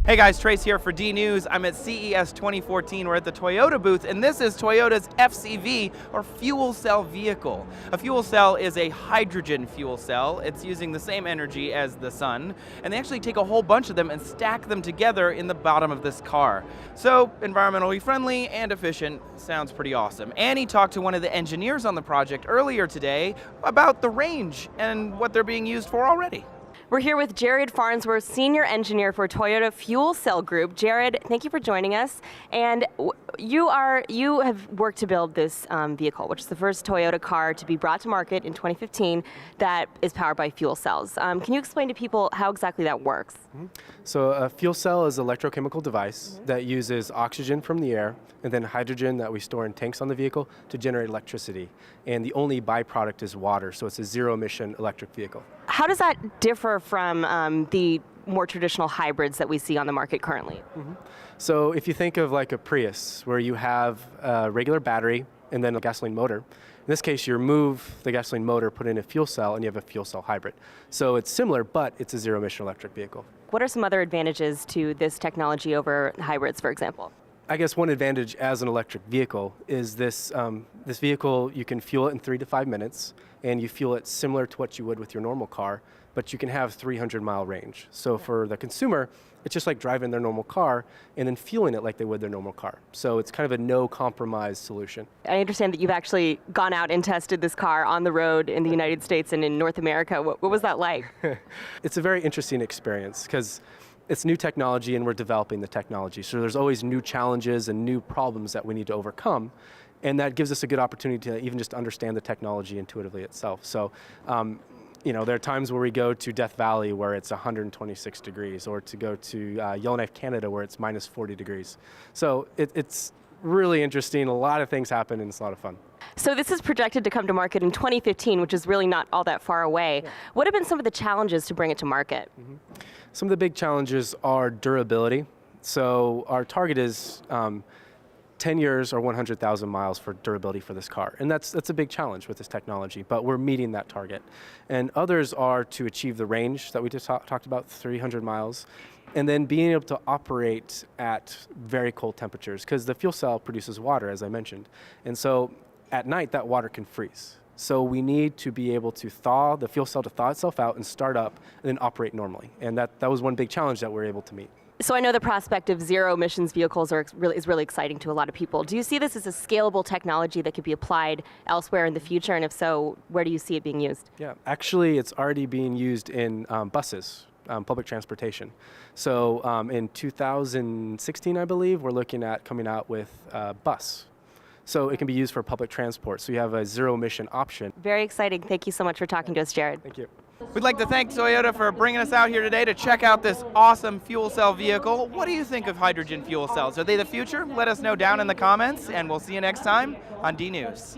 Hey guys, Trace here for D News. I'm at CES 2014. We're at the Toyota booth, and this is Toyota's FCV, or fuel cell vehicle. A fuel cell is a hydrogen fuel cell. It's using the same energy as the sun, and they actually take a whole bunch of them and stack them together in the bottom of this car. So, environmentally friendly and efficient. Sounds pretty awesome. Annie talked to one of the engineers on the project earlier today about the range and what they're being used for already. We're here with Jared Farnsworth, Senior Engineer for Toyota Fuel Cell Group. Jared, thank you for joining us. And you have worked to build this vehicle, which is the first Toyota car to be brought to market in 2015 that is powered by fuel cells. Can you explain to people how exactly that works? So a fuel cell is an electrochemical device that uses oxygen from the air and then hydrogen that we store in tanks on the vehicle to generate electricity. And the only byproduct is water, so it's a zero-emission electric vehicle. How does that differ from the more traditional hybrids that we see on the market currently? So if you think of like a Prius, where you have a regular battery and then a gasoline motor, in this case you remove the gasoline motor, put in a fuel cell, and you have a fuel cell hybrid. So it's similar, but it's a zero-emission electric vehicle. What are some other advantages to this technology over hybrids, for example? I guess one advantage as an electric vehicle is this vehicle, you can fuel it in 3 to 5 minutes, and you fuel it similar to what you would with your normal car, but you can have 300-mile range. So for the consumer, it's just like driving their normal car and then fueling it like they would their normal car. So it's kind of a no-compromise solution. I understand that you've actually gone out and tested this car on the road in the United States and in North America. What was that like? It's a very interesting experience because it's new technology and we're developing the technology. So there's always new challenges and new problems that we need to overcome. And that gives us a good opportunity to even just understand the technology intuitively itself. So, there are times where we go to Death Valley where it's 126 degrees, or to go to Yellowknife, Canada, where it's minus 40 degrees. So it's really interesting. A lot of things happen and it's a lot of fun. So this is projected to come to market in 2015, which is really not all that far away. Yeah. What have been some of the challenges to bring it to market? Some of the big challenges are durability. So our target is 10 years or 100,000 miles for durability for this car. And that's a big challenge with this technology, but we're meeting that target. And others are to achieve the range that we just talked about, 300 miles, and then being able to operate at very cold temperatures, because the fuel cell produces water, as I mentioned. And so at night, that water can freeze. So we need to be able to thaw the fuel cell to thaw itself out and start up and then operate normally. And that was one big challenge that we're able to meet. So I know the prospect of zero emissions vehicles is really exciting to a lot of people. Do you see this as a scalable technology that could be applied elsewhere in the future? And if so, where do you see it being used? Yeah, actually it's already being used in buses, public transportation. So in 2016, I believe, we're looking at coming out with a bus. So it can be used for public transport. So you have a zero emission option. Very exciting. Thank you so much for talking to us, Jared. Thank you. We'd like to thank Toyota for bringing us out here today to check out this awesome fuel cell vehicle. What do you think of hydrogen fuel cells? Are they the future? Let us know down in the comments, and we'll see you next time on D News.